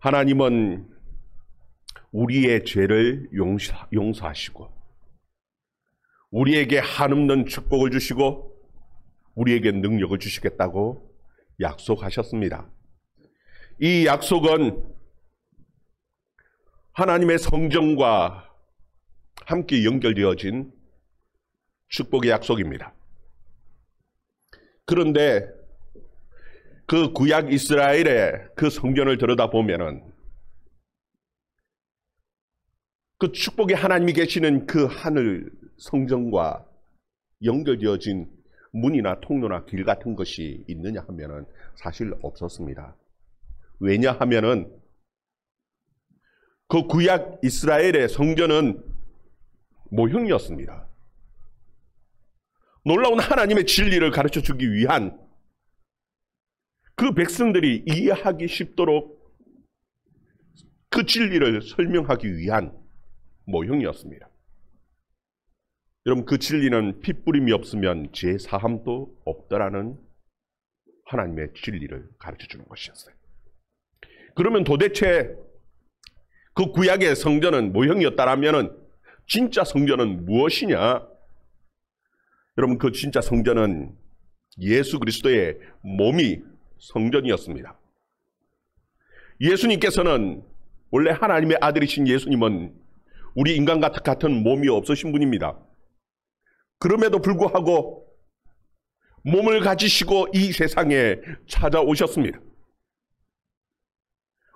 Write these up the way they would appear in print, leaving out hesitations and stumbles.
하나님은 우리의 죄를 용서하시고 우리에게 한없는 축복을 주시고 우리에게 능력을 주시겠다고 약속하셨습니다. 이 약속은 하나님의 성전과 함께 연결되어진 축복의 약속입니다. 그런데 그 구약 이스라엘의 그 성전을 들여다보면은 그 축복의 하나님이 계시는 그 하늘 성전과 연결되어진 문이나 통로나 길 같은 것이 있느냐 하면은 사실 없었습니다. 왜냐하면은 그 구약 이스라엘의 성전은 모형이었습니다. 놀라운 하나님의 진리를 가르쳐 주기 위한 그 백성들이 이해하기 쉽도록 그 진리를 설명하기 위한 모형이었습니다. 여러분, 그 진리는 핏부림이 없으면 죄 사함도 없더라는 하나님의 진리를 가르쳐 주는 것이었어요. 그러면 도대체 그 구약의 성전은 모형이었다라면 진짜 성전은 무엇이냐? 여러분, 그 진짜 성전은 예수 그리스도의 몸이 성전이었습니다. 예수님께서는 원래 하나님의 아들이신 예수님은 우리 인간과 같은 몸이 없으신 분입니다. 그럼에도 불구하고 몸을 가지시고 이 세상에 찾아오셨습니다.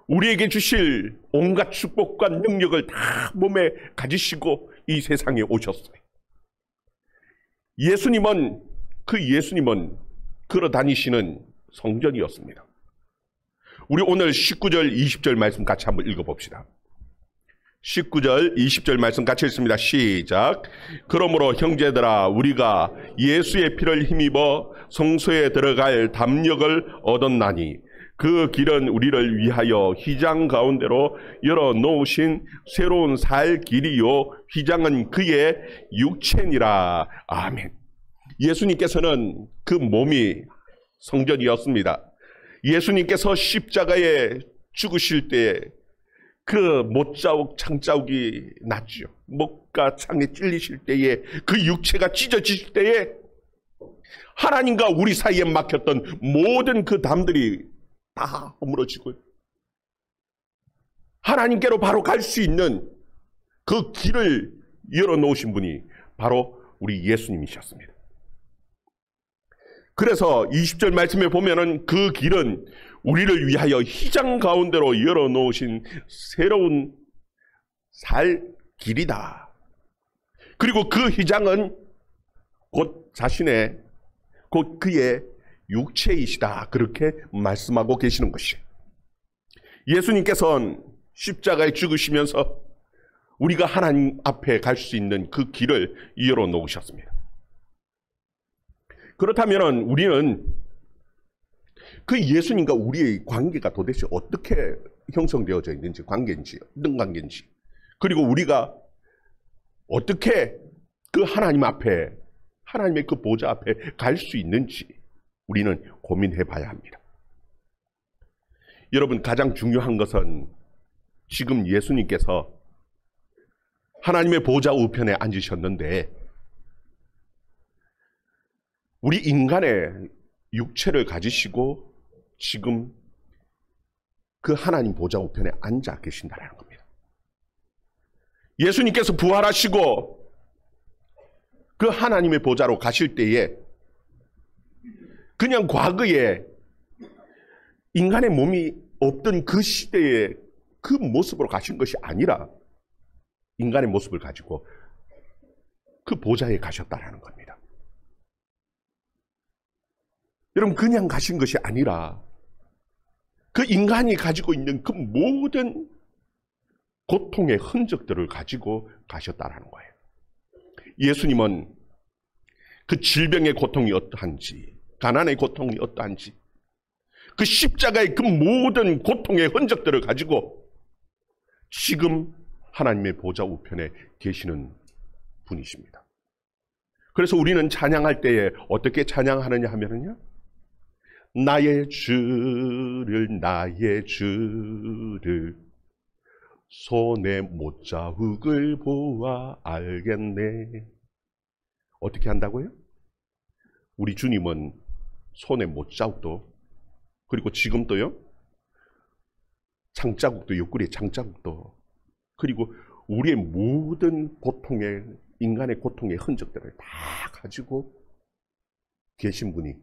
우리에게 주실 온갖 축복과 능력을 다 몸에 가지시고 이 세상에 오셨어요. 예수님은 걸어 다니시는 성전이었습니다. 우리 오늘 19절, 20절 말씀 같이 한번 읽어봅시다. 19절, 20절 말씀 같이 읽습니다. 시작. 그러므로 형제들아, 우리가 예수의 피를 힘입어 성소에 들어갈 담력을 얻었나니 그 길은 우리를 위하여 휘장 가운데로 열어놓으신 새로운 살 길이요 휘장은 그의 육체니라. 아멘. 예수님께서는 그 몸이 성전이었습니다. 예수님께서 십자가에 죽으실 때 그 못자국 창자국이 났죠. 목과 창에 찔리실 때에 그 육체가 찢어질 때에 하나님과 우리 사이에 막혔던 모든 그 담들이 다 허물어지고 하나님께로 바로 갈 수 있는 그 길을 열어놓으신 분이 바로 우리 예수님이셨습니다. 그래서 20절 말씀에 보면은 그 길은 우리를 위하여 휘장 가운데로 열어놓으신 새로운 살 길이다. 그리고 그 휘장은 곧 그의 육체이시다. 그렇게 말씀하고 계시는 것이에요. 예수님께서는 십자가에 죽으시면서 우리가 하나님 앞에 갈 수 있는 그 길을 열어놓으셨습니다. 그렇다면 우리는 그 예수님과 우리의 관계가 도대체 어떻게 형성되어져 있는지, 관계인지, 어떤 관계인지, 그리고 우리가 어떻게 그 하나님 앞에, 하나님의 그 보좌 앞에 갈 수 있는지 우리는 고민해 봐야 합니다. 여러분, 가장 중요한 것은 지금 예수님께서 하나님의 보좌 우편에 앉으셨는데 우리 인간의 육체를 가지시고 지금 그 하나님 보좌 우편에 앉아 계신다는 겁니다. 예수님께서 부활하시고 그 하나님의 보좌로 가실 때에 그냥 과거에 인간의 몸이 없던 그 시대에 그 모습으로 가신 것이 아니라 인간의 모습을 가지고 그 보좌에 가셨다는 겁니다. 여러분, 그냥 가신 것이 아니라 그 인간이 가지고 있는 그 모든 고통의 흔적들을 가지고 가셨다는 거예요. 예수님은 그 질병의 고통이 어떠한지, 가난의 고통이 어떠한지, 그 십자가의 그 모든 고통의 흔적들을 가지고 지금 하나님의 보좌 우편에 계시는 분이십니다. 그래서 우리는 찬양할 때에 어떻게 찬양하느냐 하면요, 나의 주를 손에 못자국을 보아 알겠네. 어떻게 한다고요? 우리 주님은 손에 못자국도, 그리고 지금도요, 창자국도, 옆구리에 창자국도, 그리고 우리의 모든 고통의, 인간의 고통의 흔적들을 다 가지고 계신 분이,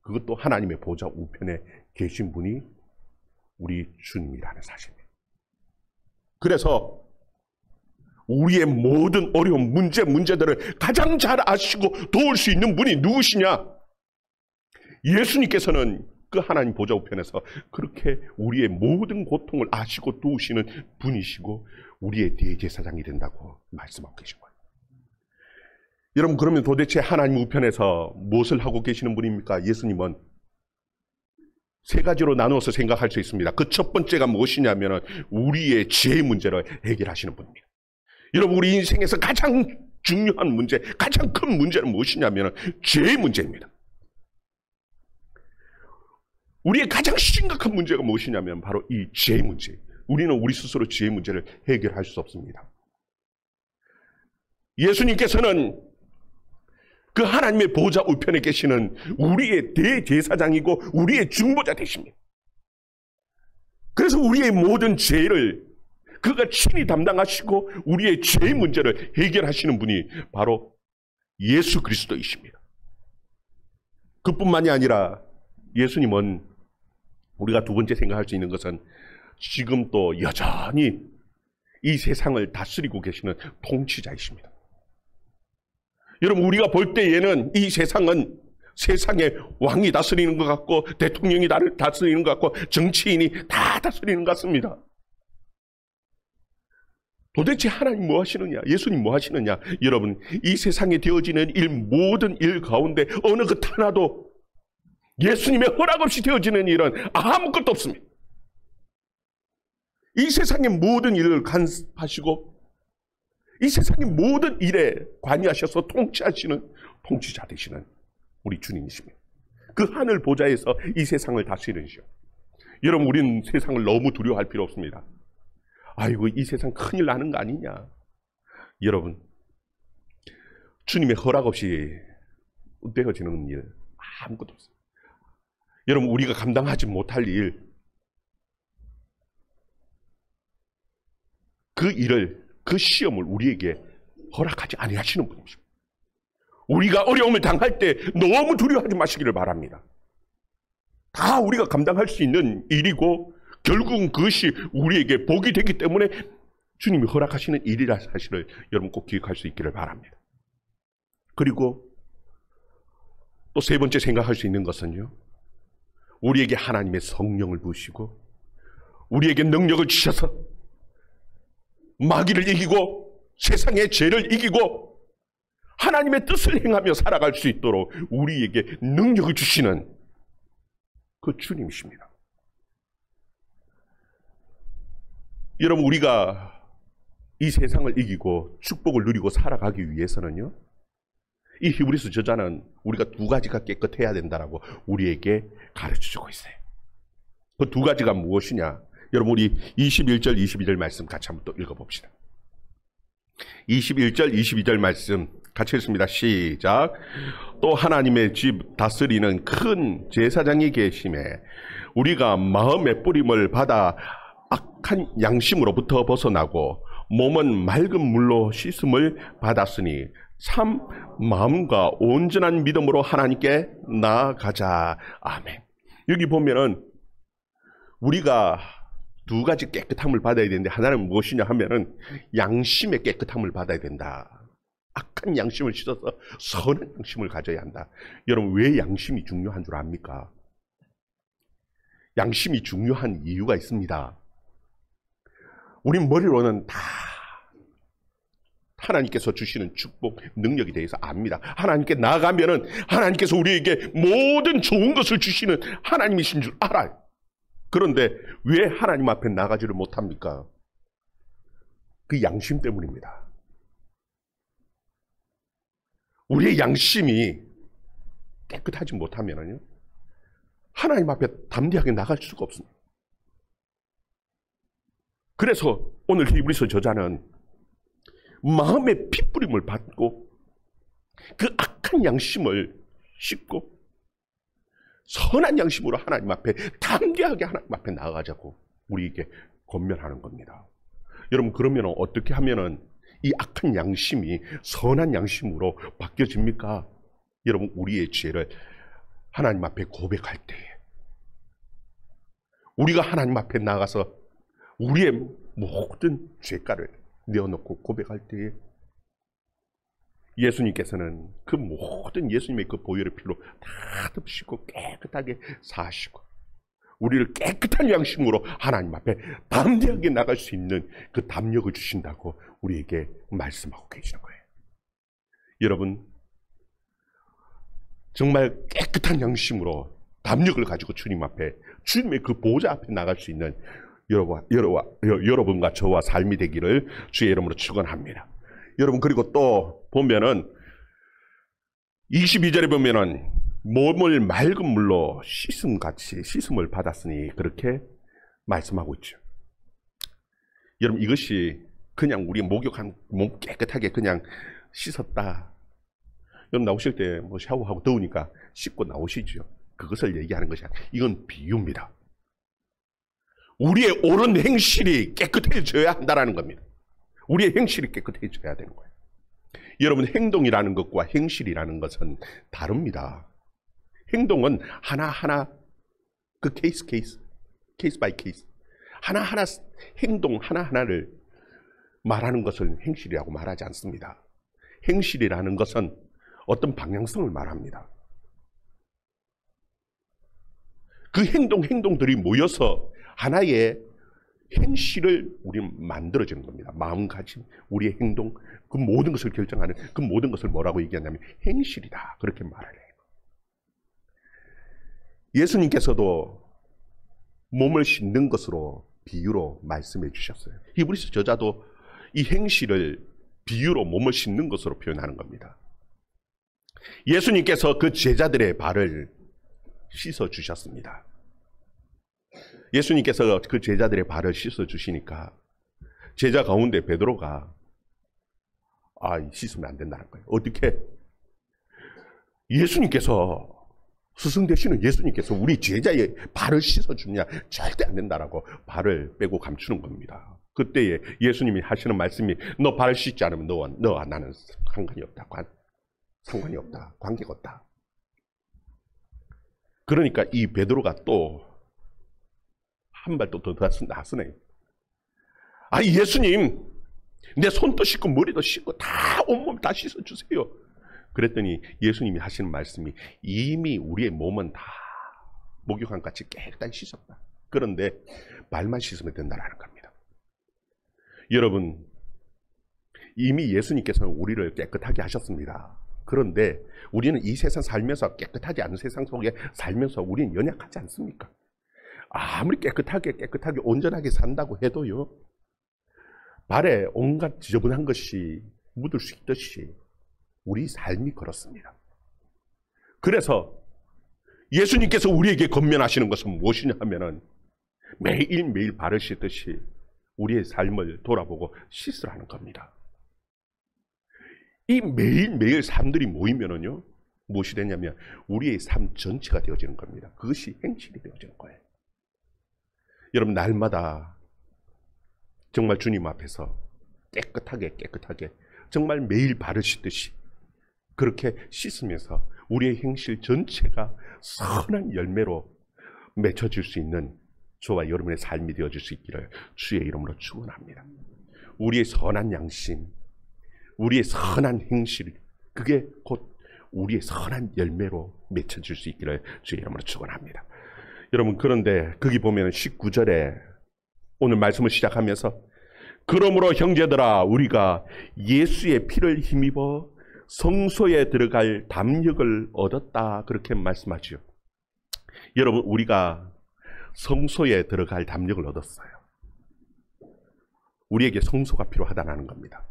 그것도 하나님의 보좌 우편에 계신 분이 우리 주님이라는 사실입니다. 그래서 우리의 모든 어려운 문제들을 가장 잘 아시고 도울 수 있는 분이 누구시냐? 예수님께서는 그 하나님 보좌 우편에서 그렇게 우리의 모든 고통을 아시고 도우시는 분이시고 우리의 대제사장이 된다고 말씀하고 계신 거예요. 여러분, 그러면 도대체 하나님 우편에서 무엇을 하고 계시는 분입니까? 예수님은 세 가지로 나누어서 생각할 수 있습니다. 그 첫 번째가 무엇이냐면 우리의 죄의 문제를 해결하시는 분입니다. 여러분, 우리 인생에서 가장 중요한 문제, 가장 큰 문제는 무엇이냐면 죄의 문제입니다. 우리의 가장 심각한 문제가 무엇이냐면 바로 이 죄의 문제. 우리는 우리 스스로 죄의 문제를 해결할 수 없습니다. 예수님께서는 그 하나님의 보좌 우편에 계시는 우리의 대제사장이고 우리의 중보자 되십니다. 그래서 우리의 모든 죄를 그가 친히 담당하시고 우리의 죄의 문제를 해결하시는 분이 바로 예수 그리스도이십니다. 그뿐만이 아니라 예수님은 우리가 두 번째 생각할 수 있는 것은 지금 또 여전히 이 세상을 다스리고 계시는 통치자이십니다. 여러분, 우리가 볼 때에는 이 세상은 세상의 왕이 다스리는 것 같고 대통령이 다스리는 것 같고 정치인이 다 다스리는 것 같습니다. 도대체 하나님 뭐 하시느냐? 예수님 뭐 하시느냐? 여러분, 이 세상에 되어지는 모든 일 가운데 어느 것 하나도 예수님의 허락 없이 되어지는 일은 아무것도 없습니다. 이 세상의 모든 일을 간섭하시고 이 세상의 모든 일에 관여하셔서 통치하시는 통치자 되시는 우리 주님이십니다. 그 하늘 보좌에서 이 세상을 다스리시오. 여러분, 우리는 세상을 너무 두려워할 필요 없습니다. 아이고, 이 세상 큰일 나는 거 아니냐. 여러분, 주님의 허락 없이 되어지는 일 아무것도 없습니다. 여러분, 우리가 감당하지 못할 일, 그 일을, 그 시험을 우리에게 허락하지 아니하시는 분이십니다. 우리가 어려움을 당할 때 너무 두려워하지 마시기를 바랍니다. 다 우리가 감당할 수 있는 일이고 결국은 그것이 우리에게 복이 되기 때문에 주님이 허락하시는 일이라 사실을 여러분 꼭 기억할 수 있기를 바랍니다. 그리고 또 세 번째 생각할 수 있는 것은요, 우리에게 하나님의 성령을 부으시고 우리에게 능력을 주셔서 마귀를 이기고 세상의 죄를 이기고 하나님의 뜻을 행하며 살아갈 수 있도록 우리에게 능력을 주시는 그 주님이십니다. 여러분, 우리가 이 세상을 이기고 축복을 누리고 살아가기 위해서는요, 이 히브리서 저자는 우리가 두 가지가 깨끗해야 된다라고 우리에게 가르쳐주고 있어요. 그 두 가지가 무엇이냐? 여러분, 우리 21절, 22절 말씀 같이 한번 또 읽어봅시다. 21절, 22절 말씀 같이 읽습니다. 시작. 또 하나님의 집 다스리는 큰 제사장이 계심에 우리가 마음의 뿌림을 받아 악한 양심으로부터 벗어나고 몸은 맑은 물로 씻음을 받았으니 참 마음과 온전한 믿음으로 하나님께 나아가자. 아멘. 여기 보면은 우리가 두 가지 깨끗함을 받아야 되는데 하나는 무엇이냐 하면은 양심의 깨끗함을 받아야 된다. 악한 양심을 씻어서 선한 양심을 가져야 한다. 여러분, 왜 양심이 중요한 줄 압니까? 양심이 중요한 이유가 있습니다. 우리 머리로는 다 하나님께서 주시는 축복, 능력에 대해서 압니다. 하나님께 나아가면은 하나님께서 우리에게 모든 좋은 것을 주시는 하나님이신 줄 알아요. 그런데 왜 하나님 앞에 나가지를 못합니까? 그 양심 때문입니다. 우리의 양심이 깨끗하지 못하면요, 하나님 앞에 담대하게 나갈 수가 없습니다. 그래서 오늘 히브리서 저자는 마음의 핏부림을 받고 그 악한 양심을 씻고 선한 양심으로 하나님 앞에 담대하게 하나님 앞에 나아가자고 우리에게 권면하는 겁니다. 여러분, 그러면 어떻게 하면은 이 악한 양심이 선한 양심으로 바뀌어집니까? 여러분, 우리의 죄를 하나님 앞에 고백할 때에, 우리가 하나님 앞에 나가서 우리의 모든 죄가를 내어놓고 고백할 때에 예수님께서는 그 모든 예수님의 그 보혈의 피로 다 덮으시고 깨끗하게 사하시고 우리를 깨끗한 양심으로 하나님 앞에 담대하게 나갈 수 있는 그 담력을 주신다고 우리에게 말씀하고 계시는 거예요. 여러분, 정말 깨끗한 양심으로 담력을 가지고 주님 앞에, 주님의 그 보좌 앞에 나갈 수 있는 여러분과 저와 삶이 되기를 주의 이름으로 축원합니다. 여러분, 그리고 또 보면은 22절에 보면은 몸을 맑은 물로 씻음을 받았으니 그렇게 말씀하고 있죠. 여러분, 이것이 그냥 우리 목욕한 몸 깨끗하게 그냥 씻었다. 여러분, 나오실 때 뭐 샤워하고 더우니까 씻고 나오시죠. 그것을 얘기하는 것이 아니라 이건 비유입니다. 우리의 옳은 행실이 깨끗해져야 한다는 겁니다. 우리의 행실이 깨끗해져야 되는 거예요. 여러분, 행동이라는 것과 행실이라는 것은 다릅니다. 행동은 하나하나 그 케이스 바이 케이스 하나하나 행동 하나하나를 말하는 것을 행실이라고 말하지 않습니다. 행실이라는 것은 어떤 방향성을 말합니다. 그 행동들이 모여서 하나의 행실을 우리는 만들어지는 겁니다. 마음가짐, 우리의 행동, 그 모든 것을 결정하는 그 모든 것을 뭐라고 얘기하냐면 행실이다. 그렇게 말을 해요. 예수님께서도 몸을 씻는 것으로 비유로 말씀해 주셨어요. 히브리서 저자도 이 행실을 비유로 몸을 씻는 것으로 표현하는 겁니다. 예수님께서 그 제자들의 발을 씻어 주셨습니다. 예수님께서 그 제자들의 발을 씻어 주시니까 제자 가운데 베드로가 씻으면 안 된다는 거예요. 어떻게? 예수님께서, 스승 되시는 예수님께서 우리 제자의 발을 씻어주냐? 절대 안 된다라고 발을 빼고 감추는 겁니다. 그때에 예수님이 하시는 말씀이 너 발 씻지 않으면 너와 나는 상관이 없다. 상관이 없다. 관계가 없다. 그러니까 이 베드로가 또 한 발 또 더 나서네. 예수님, 내 손도 씻고 머리도 씻고 다 온몸 다 씻어주세요. 그랬더니 예수님이 하시는 말씀이 이미 우리의 몸은 다 목욕한 같이 깨끗하게 씻었다. 그런데 발만 씻으면 된다는 겁니다. 여러분, 이미 예수님께서는 우리를 깨끗하게 하셨습니다. 그런데 우리는 이 세상 살면서 깨끗하지 않은 세상 속에 살면서 우리는 연약하지 않습니까? 아무리 깨끗하게 온전하게 산다고 해도요, 발에 온갖 지저분한 것이 묻을 수 있듯이 우리 삶이 그렇습니다. 그래서 예수님께서 우리에게 권면하시는 것은 무엇이냐 하면은 매일매일 발을 씻듯이 우리의 삶을 돌아보고 씻으라는 겁니다. 이 매일매일 삶들이 모이면은요, 무엇이 되냐면 우리의 삶 전체가 되어지는 겁니다. 그것이 행실이 되어지는 거예요. 여러분, 날마다 정말 주님 앞에서 깨끗하게 정말 매일 발을 씻듯이 그렇게 씻으면서 우리의 행실 전체가 선한 열매로 맺혀질 수 있는 저와 여러분의 삶이 되어질 수 있기를 주의 이름으로 축원합니다. 우리의 선한 양심, 우리의 선한 행실, 그게 곧 우리의 선한 열매로 맺혀질 수 있기를 주의 이름으로 축원합니다. 여러분, 그런데 거기 보면 19절에 오늘 말씀을 시작하면서 그러므로 형제들아, 우리가 예수의 피를 힘입어 성소에 들어갈 담력을 얻었다, 그렇게 말씀하죠. 여러분, 우리가 성소에 들어갈 담력을 얻었어요. 우리에게 성소가 필요하다는 겁니다.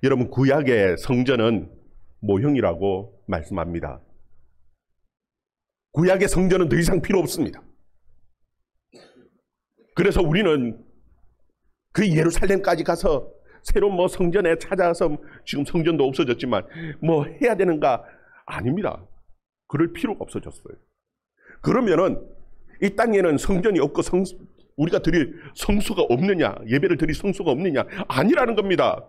여러분, 구약의 성전은 모형이라고 말씀합니다. 구약의 성전은 더 이상 필요 없습니다. 그래서 우리는 그 예루살렘까지 가서 새로운 뭐 성전에 찾아서 지금 성전도 없어졌지만 뭐 해야 되는가? 아닙니다. 그럴 필요가 없어졌어요. 그러면은 이 땅에는 성전이 없고 우리가 드릴 성수가 없느냐? 예배를 드릴 성수가 없느냐? 아니라는 겁니다.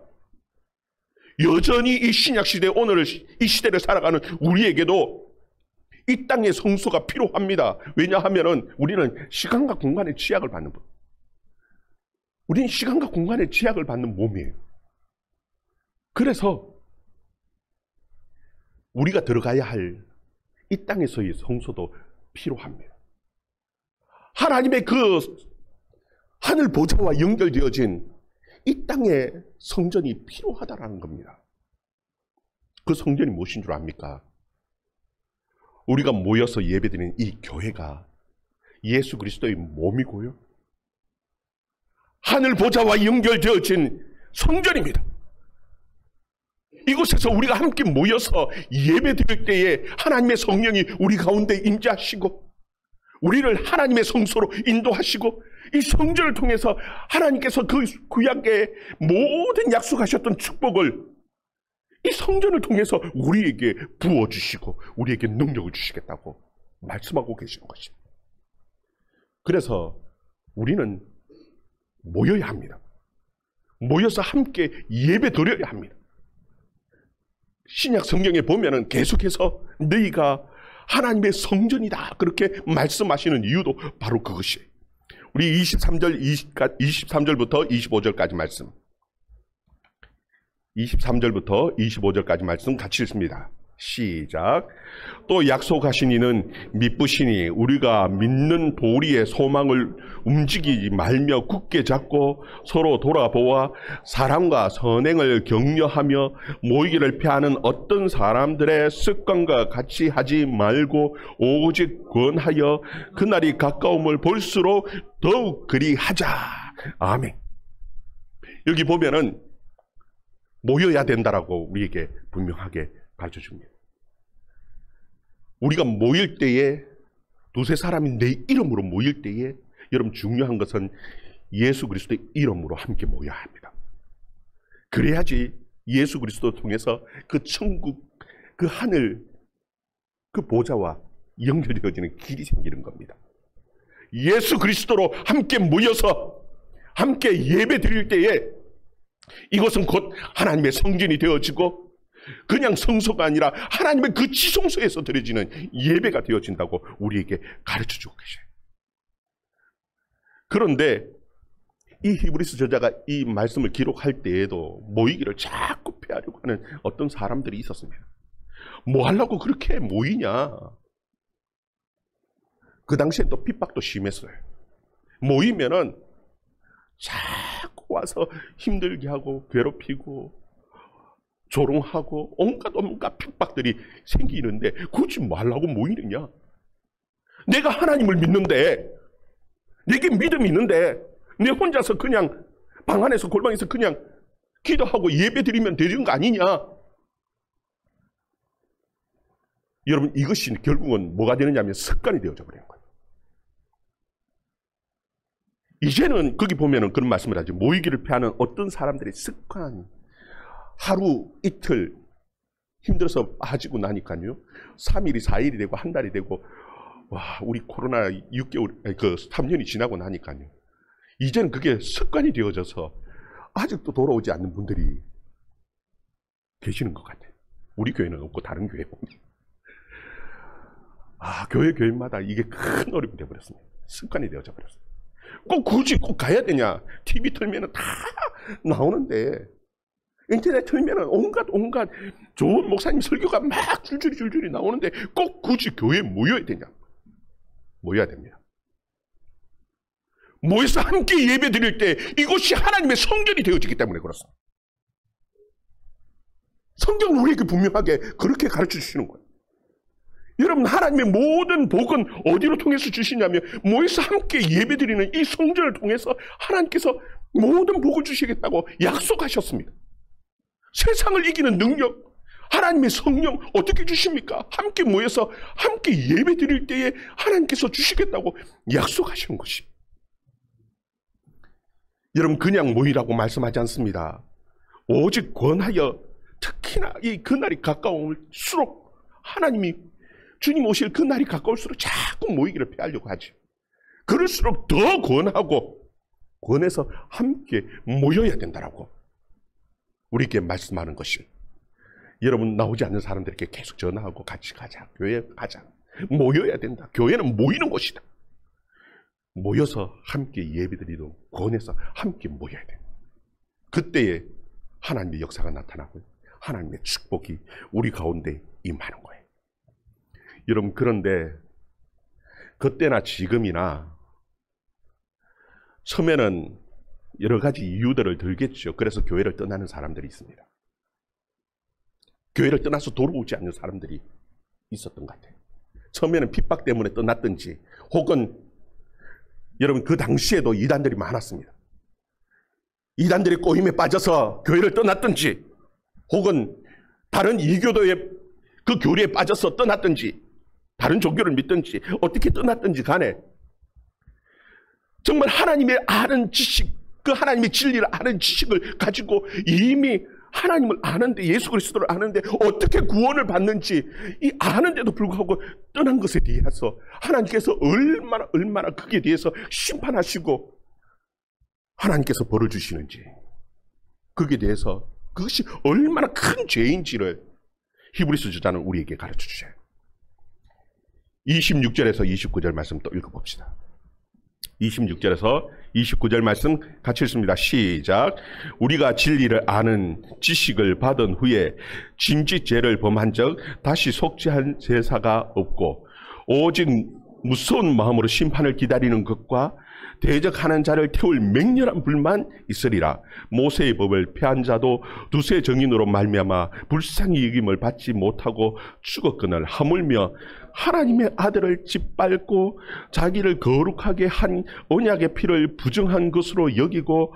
여전히 이 신약시대 오늘 이 시대를 살아가는 우리에게도 이 땅의 성수가 필요합니다. 왜냐하면 우리는 시간과 공간의 취약을 받는 분. 우리는 시간과 공간의 취약을 받는 몸이에요. 그래서 우리가 들어가야 할 이 땅에서의 성소도 필요합니다. 하나님의 그 하늘 보좌와 연결되어진 이 땅의 성전이 필요하다라는 겁니다. 그 성전이 무엇인 줄 압니까? 우리가 모여서 예배드리는 이 교회가 예수 그리스도의 몸이고요. 하늘 보좌와 연결되어진 성전입니다. 이곳에서 우리가 함께 모여서 예배드릴 때에 하나님의 성령이 우리 가운데 임재하시고 우리를 하나님의 성소로 인도하시고 이 성전을 통해서 하나님께서 그 구약의 모든 약속하셨던 축복을 이 성전을 통해서 우리에게 부어주시고 우리에게 능력을 주시겠다고 말씀하고 계시는 것입니다. 그래서 우리는 모여야 합니다. 모여서 함께 예배 드려야 합니다. 신약 성경에 보면은 계속해서 너희가 하나님의 성전이다 그렇게 말씀하시는 이유도 바로 그것이에요. 우리 23절부터 25절까지 말씀, 23절부터 25절까지 말씀 같이 읽습니다. 시작. 또 약속하신 이는 미쁘시니 우리가 믿는 도리의 소망을 움직이지 말며 굳게 잡고 서로 돌아보아 사랑과 선행을 격려하며 모이기를 피하는 어떤 사람들의 습관과 같이 하지 말고 오직 권하여 그날이 가까움을 볼수록 더욱 그리하자. 아멘. 여기 보면은 모여야 된다라고 우리에게 분명하게 가르쳐 줍니다. 우리가 모일 때에 두세 사람이 내 이름으로 모일 때에 여러분 중요한 것은 예수 그리스도의 이름으로 함께 모여야 합니다. 그래야지 예수 그리스도를 통해서 그 천국, 그 하늘, 그 보좌와 연결되어지는 길이 생기는 겁니다. 예수 그리스도로 함께 모여서 함께 예배 드릴 때에 이것은 곧 하나님의 성전이 되어지고 그냥 성소가 아니라 하나님의 그 지성소에서 드려지는 예배가 되어진다고 우리에게 가르쳐주고 계셔요. 그런데 이 히브리서 저자가 이 말씀을 기록할 때에도 모이기를 자꾸 피하려고 하는 어떤 사람들이 있었습니다. 뭐 하려고 그렇게 모이냐? 그 당시에 또 핍박도 심했어요. 모이면은 자꾸 와서 힘들게 하고 괴롭히고 조롱하고 온갖 핍박들이 생기는데 굳이 뭐 하려고 모이느냐? 내가 하나님을 믿는데 내게 믿음이 있는데 내 혼자서 그냥 방 안에서 골방에서 그냥 기도하고 예배드리면 되는 거 아니냐? 여러분 이것이 결국은 뭐가 되느냐 하면 습관이 되어져 버리는 거예요. 이제는 거기 보면은 그런 말씀을 하죠. 모이기를 피하는 어떤 사람들의 습관. 하루 이틀 힘들어서 빠지고 나니까요. 3일이 4일이 되고 한 달이 되고 와 우리 코로나 6개월 그 3년이 지나고 나니까요. 이제는 그게 습관이 되어져서 아직도 돌아오지 않는 분들이 계시는 것 같아요. 우리 교회는 없고 다른 교회 보면 교회마다 이게 큰 어려움이 되어버렸습니다. 습관이 되어져 버렸어요. 굳이 꼭 가야 되냐? TV 틀면은 다 나오는데 인터넷 틀면은 온갖 좋은 목사님 설교가 막 줄줄이 나오는데 꼭 굳이 교회에 모여야 되냐? 모여야 됩니다. 모여서 함께 예배 드릴 때 이곳이 하나님의 성전이 되어지기 때문에 그렇습니다. 성경은 우리에게 분명하게 그렇게 가르쳐 주시는 거예요. 여러분 하나님의 모든 복은 어디로 통해서 주시냐면 모여서 함께 예배 드리는 이 성전을 통해서 하나님께서 모든 복을 주시겠다고 약속하셨습니다. 세상을 이기는 능력, 하나님의 성령 어떻게 주십니까? 함께 모여서 함께 예배 드릴 때에 하나님께서 주시겠다고 약속하시는 것이. 여러분, 그냥 모이라고 말씀하지 않습니다. 오직 권하여, 특히나 이 그날이 가까울수록, 하나님이 주님 오실 그날이 가까울수록 자꾸 모이기를 피하려고 하죠. 그럴수록 더 권하고 권해서 함께 모여야 된다라고 우리에게 말씀하는 것이. 여러분, 나오지 않는 사람들에게 계속 전화하고 같이 가자, 교회 가자, 모여야 된다. 교회는 모이는 곳이다. 모여서 함께 예배드리도록 권해서 함께 모여야 돼. 그때에 하나님의 역사가 나타나고 하나님의 축복이 우리 가운데 임하는 거예요. 여러분, 그런데 그때나 지금이나 처음에는 여러 가지 이유들을 들겠죠. 그래서 교회를 떠나는 사람들이 있습니다. 교회를 떠나서 돌아오지 않는 사람들이 있었던 것 같아요. 처음에는 핍박 때문에 떠났든지, 혹은 여러분, 그 당시에도 이단들이 많았습니다. 이단들의 꼬임에 빠져서 교회를 떠났든지, 혹은 다른 이교도의 그 교리에 빠져서 떠났든지, 다른 종교를 믿든지, 어떻게 떠났든지 간에 정말 하나님의 아는 지식, 그 하나님의 진리를 아는 지식을 가지고 이미 하나님을 아는데, 예수 그리스도를 아는데 어떻게 구원을 받는지 이 아는데도 불구하고 떠난 것에 대해서 하나님께서 얼마나 그에 대해서 심판하시고 하나님께서 벌을 주시는지, 그에 대해서 그것이 얼마나 큰 죄인지를 히브리서 저자는 우리에게 가르쳐 주셔요. 26절에서 29절 말씀 또 읽어봅시다. 26절에서 29절 말씀 같이 읽습니다. 시작. 우리가 진리를 아는 지식을 받은 후에 짐짓죄를 범한 적 다시 속죄한 제사가 없고 오직 무서운 마음으로 심판을 기다리는 것과 대적하는 자를 태울 맹렬한 불만 있으리라. 모세의 법을 폐한 자도 두세 정인으로 말미암아 불쌍히 여김을 받지 못하고 죽었거늘 하물며 하나님의 아들을 짓밟고 자기를 거룩하게 한 언약의 피를 부정한 것으로 여기고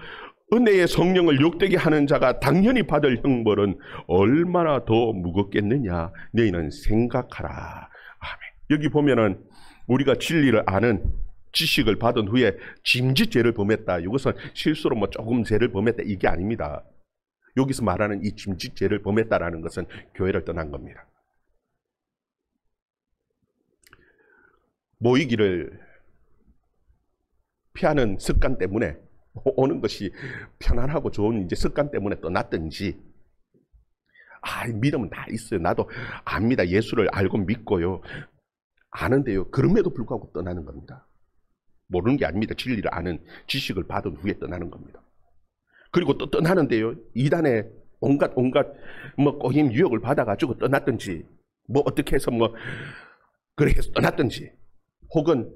은혜의 성령을 욕되게 하는 자가 당연히 받을 형벌은 얼마나 더 무겁겠느냐 너희는 생각하라. 아멘. 여기 보면은 우리가 진리를 아는 지식을 받은 후에 짐짓죄를 범했다. 이것은 실수로 뭐 조금 죄를 범했다 이게 아닙니다. 여기서 말하는 이 짐짓죄를 범했다라는 것은 교회를 떠난 겁니다. 모이기를 피하는 습관 때문에, 오는 것이 편안하고 좋은 이제 습관 때문에 떠났든지, 믿음은 다 있어요. 나도 압니다. 예수를 알고 믿고요. 아는데요. 그럼에도 불구하고 떠나는 겁니다. 모르는 게 아닙니다. 진리를 아는 지식을 받은 후에 떠나는 겁니다. 그리고 또 떠나는데요. 이단의 온갖 뭐 꼬임 유혹을 받아가지고 떠났든지, 뭐 어떻게 해서 뭐 그래 해서 떠났든지, 혹은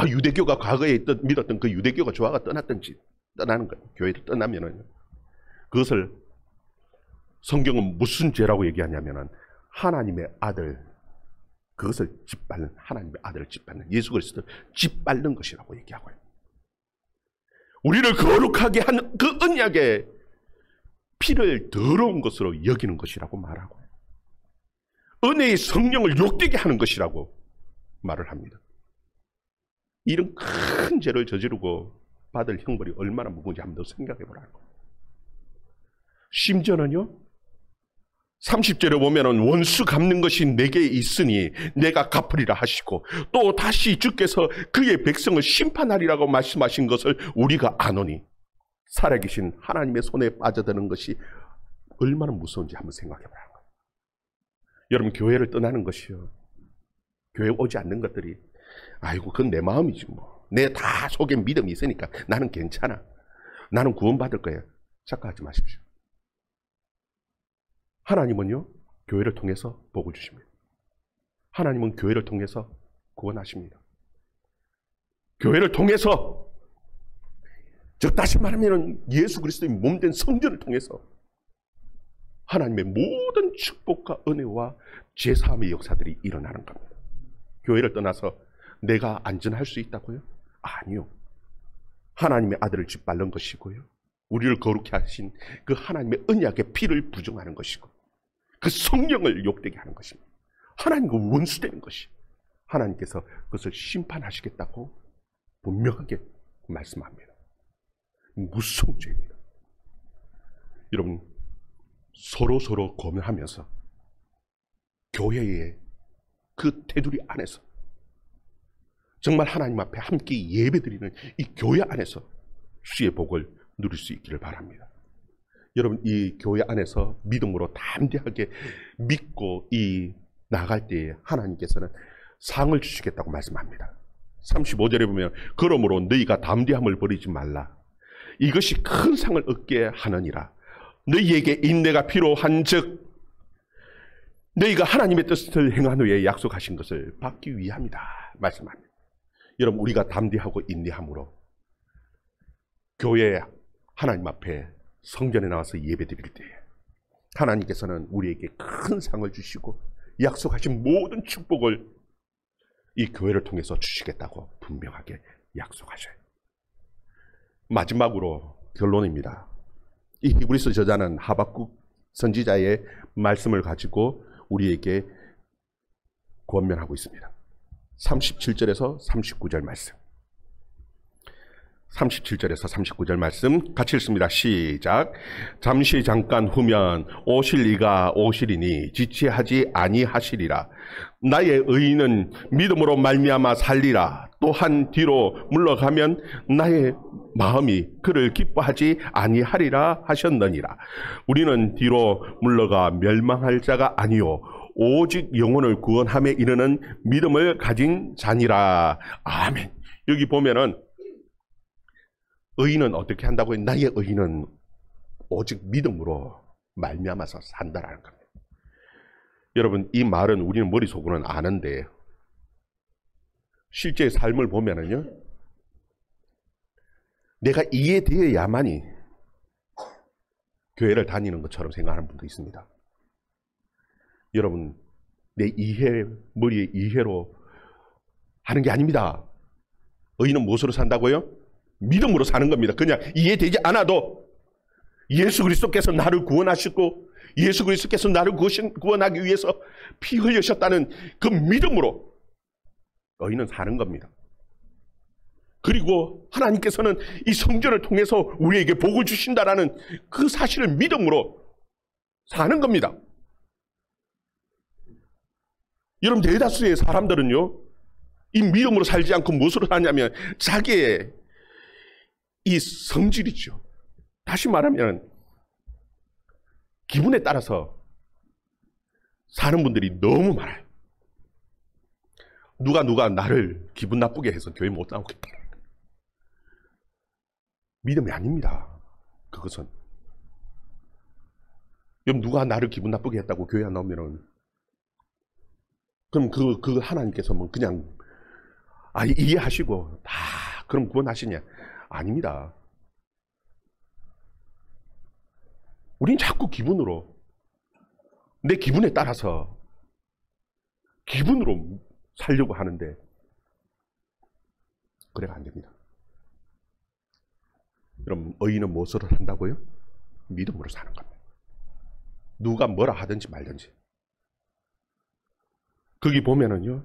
유대교가 과거에 믿었던 그 유대교가 좋아가 떠났든지 떠나는 거예요. 교회를 떠나면은 그것을 성경은 무슨 죄라고 얘기하냐면은 하나님의 아들, 그것을 짓밟는, 하나님의 아들을 짓밟는, 예수 그리스도를 짓밟는 것이라고 얘기하고요. 우리를 거룩하게 한 그 언약의 피를 더러운 것으로 여기는 것이라고 말하고요. 은혜의 성령을 욕되게 하는 것이라고 말을 합니다. 이런 큰 죄를 저지르고 받을 형벌이 얼마나 무거운지 한번 더 생각해 보라는 거예요. 심지어는요, 30절에 보면은 원수 갚는 것이 내게 있으니 내가 갚으리라 하시고, 또 다시 주께서 그의 백성을 심판하리라고 말씀하신 것을 우리가 아노니, 살아계신 하나님의 손에 빠져드는 것이 얼마나 무서운지 한번 생각해 보라는 거예요. 여러분, 교회를 떠나는 것이요, 교회 오지 않는 것들이 그건 내 마음이지 뭐, 내 다 속에 믿음이 있으니까 나는 괜찮아, 나는 구원받을 거야, 착각하지 마십시오. 하나님은요, 교회를 통해서 복을 주십니다. 하나님은 교회를 통해서 구원하십니다. 교회를 통해서, 즉 다시 말하면 예수 그리스도의 몸된 성전을 통해서 하나님의 모든 축복과 은혜와 제사함의 역사들이 일어나는 겁니다. 교회를 떠나서 내가 안전할 수 있다고요? 아니요. 하나님의 아들을 짓밟는 것이고요, 우리를 거룩히 하신 그 하나님의 언약의 피를 부정하는 것이고, 그 성령을 욕되게 하는 것입니다. 하나님과 원수되는 것이 하나님께서 그것을 심판하시겠다고 분명하게 말씀합니다. 무서운 죄입니다. 여러분, 서로 고민하면서 교회의 그 테두리 안에서 정말 하나님 앞에 함께 예배드리는 이 교회 안에서 주의 복을 누릴 수 있기를 바랍니다. 여러분, 이 교회 안에서 믿음으로 담대하게 믿고 나아갈 때에 하나님께서는 상을 주시겠다고 말씀합니다. 35절에 보면 그러므로 너희가 담대함을 버리지 말라. 이것이 큰 상을 얻게 하느니라. 너희에게 인내가 필요한 즉 너희가 하나님의 뜻을 행한 후에 약속하신 것을 받기 위함이다 말씀합니다. 여러분, 우리가 담대하고 인내함으로 교회 하나님 앞에 성전에 나와서 예배드릴 때 하나님께서는 우리에게 큰 상을 주시고 약속하신 모든 축복을 이 교회를 통해서 주시겠다고 분명하게 약속하셔요. 마지막으로 결론입니다. 이 히브리서 저자는 하박국 선지자의 말씀을 가지고 우리에게 권면하고 있습니다. 37절에서 39절 말씀. 37절에서 39절 말씀 같이 읽습니다. 시작. 잠시 잠깐 후면 오실 이가 오시리니 지체하지 아니하시리라. 나의 의인은 믿음으로 말미암아 살리라. 또한 뒤로 물러가면 나의 마음이 그를 기뻐하지 아니하리라 하셨느니라. 우리는 뒤로 물러가 멸망할 자가 아니요 오직 영혼을 구원함에 이르는 믿음을 가진 자니라. 아멘. 여기 보면은 의인은 어떻게 한다고요? 나의 의인은 오직 믿음으로 말미암아서 산다라는 겁니다. 여러분, 이 말은 우리는 머릿속으로는 아는데 실제 삶을 보면은요, 내가 이해되어야만이 교회를 다니는 것처럼 생각하는 분도 있습니다. 여러분, 내 머리의 이해로 하는 게 아닙니다. 의인은 무엇으로 산다고요? 믿음으로 사는 겁니다. 그냥 이해되지 않아도 예수 그리스도께서 나를 구원하시고 예수 그리스도께서 나를 구원하기 위해서 피 흘리셨다는 그 믿음으로 너희는 사는 겁니다. 그리고 하나님께서는 이 성전을 통해서 우리에게 복을 주신다라는 그 사실을 믿음으로 사는 겁니다. 여러분, 대다수의 사람들은요, 이 믿음으로 살지 않고 무엇으로 사냐면 자기의 이 성질이죠. 다시 말하면 기분에 따라서 사는 분들이 너무 많아요. 누가 나를 기분 나쁘게 해서 교회 못 나오겠다. 믿음이 아닙니다. 그것은. 여러분, 누가 나를 기분 나쁘게 했다고 교회 안 나오면은 그럼 그 하나님께서 그냥 이해하시고 다 그럼 구원하시냐? 아닙니다. 우린 자꾸 기분으로, 내 기분에 따라서 기분으로 살려고 하는데 그래가 안 됩니다. 여러분, 의인은 무엇으로 산다고요? 믿음으로 사는 겁니다. 누가 뭐라 하든지 말든지. 거기 보면은요,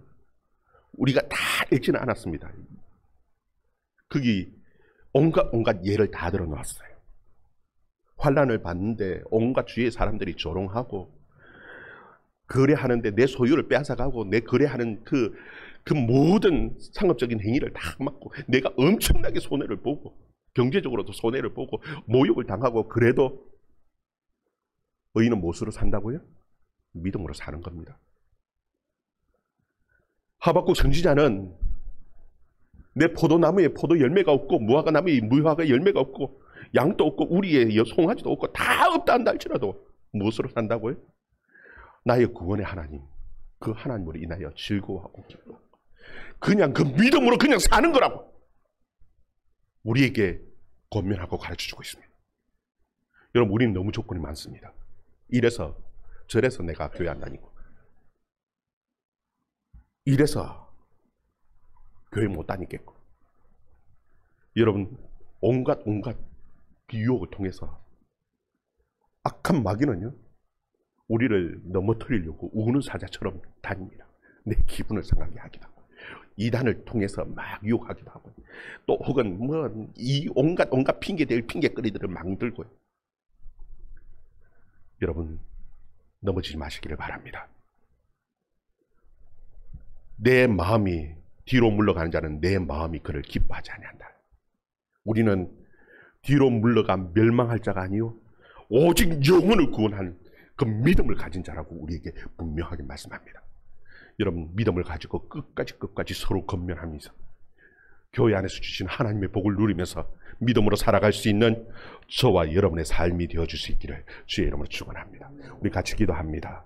우리가 다 읽지는 않았습니다. 거기 온갖 예를 다 들어놨어요. 환난을 받는데 온갖 주위의 사람들이 조롱하고 거래하는데 내 소유를 빼앗아가고 내 거래하는 그 모든 상업적인 행위를 다 막고 내가 엄청나게 손해를 보고 경제적으로도 손해를 보고 모욕을 당하고 그래도 의인은 무엇으로 산다고요? 믿음으로 사는 겁니다. 하박국 선지자는 내 포도나무에 포도 열매가 없고 무화과 나무에 무화과 열매가 없고 양도 없고 우리의 송아지도 없고 다 없다 한다 할지라도 무엇으로 산다고요? 나의 구원의 하나님, 그 하나님으로 인하여 즐거워하고 기뻐. 그냥 그 믿음으로 그냥 사는 거라고 우리에게 권면하고 가르쳐주고 있습니다. 여러분, 우리는 너무 조건이 많습니다. 이래서 저래서 내가 교회 안 다니고 이래서 교회 못 다니겠고, 여러분, 온갖 유혹을 통해서 악한 마귀는요, 우리를 넘어뜨리려고 우는 사자처럼 다닙니다. 내 기분을 상하게 하기도 하고, 이단을 통해서 막 유혹하기도 하고, 또 혹은 뭐 이 온갖 핑계댈 핑계거리들을 막 들고요. 여러분, 넘어지지 마시기를 바랍니다. 내 마음이 뒤로 물러가는 자는 내 마음이 그를 기뻐하지 아니한다. 우리는 뒤로 물러가 멸망할 자가 아니요 오직 영혼을 구원하는 그 믿음을 가진 자라고 우리에게 분명하게 말씀합니다. 여러분, 믿음을 가지고 끝까지 서로 건면하면서 교회 안에서 주신 하나님의 복을 누리면서 믿음으로 살아갈 수 있는 저와 여러분의 삶이 되어줄 수 있기를 주의 이름으로 축원합니다. 우리 같이 기도합니다.